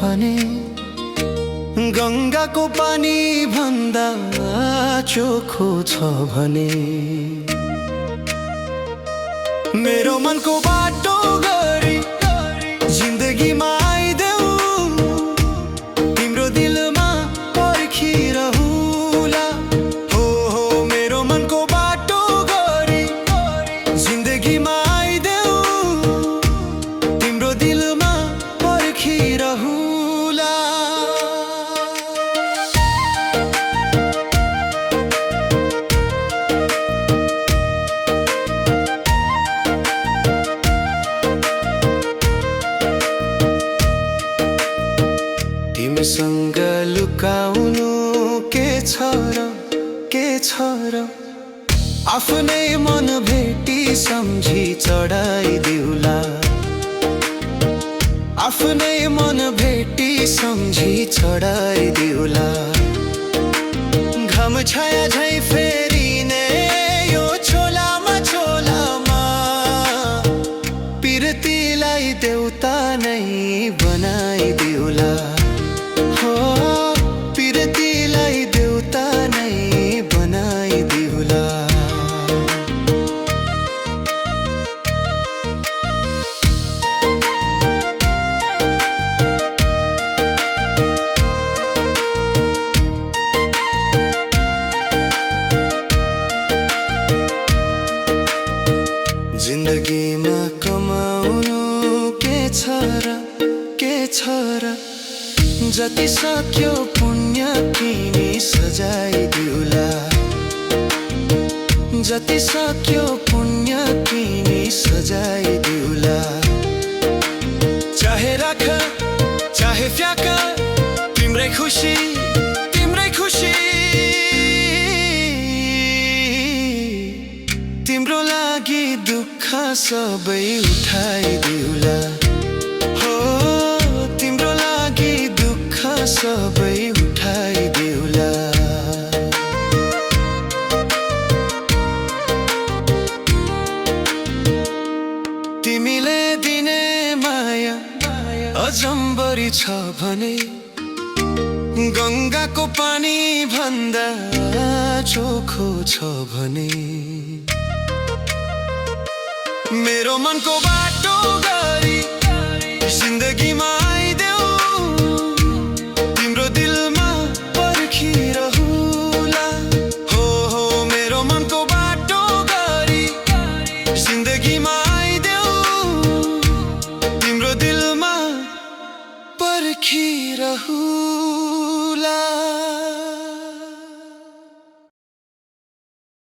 भने गंगाको पानी भन्दा चोखो छ भने मेरो मनको बाटो गरी जिन्दगीमा आइदेऊ तिम्रो दिलमा पर्खिरहुला हो मेरो मनको बाटो गरी जिन्दगीमा आइदेऊ तिम्रो दिलमा पर्खिरहुला तिमीसँग लुकाउनु के छ र आफ्नै मन भेटी सम्झी चढाइदिउला आफ्नै मन भेटी सम्झी चढाइदिउला घाम छाया झै फेरिने यो छोलामा पिरतीलाई देउता नै बनाइदिउला हो पिरतीलाई देउता नै बनाइदिउला जिन्दगीमा कमाउनु के छ र जति सक्यो पुण्य किनी सजाइदिउला जति सक्यो पुण्य किनी सजाइदिउला चाहे राख चाहे फ्याँक तिम्रै खुसी तिम्रो लागि दुःख सबै उठाइदिउला हो तिम्रो लागि दुःख सबै उठाइदिउला तिमीले दिने माया अजम्बरी छ भने गंगाको पानी भन्दा चोखो छ भने मेरो मनको बाटो गरी जिन्दगीमा आइदेऊ तिम्रो दिलमा पर्खिरहुला हो मेरो मनको बाटो गरी जिन्दगीमा आइदेऊ तिम्रो दिलमा पर्खिरहुला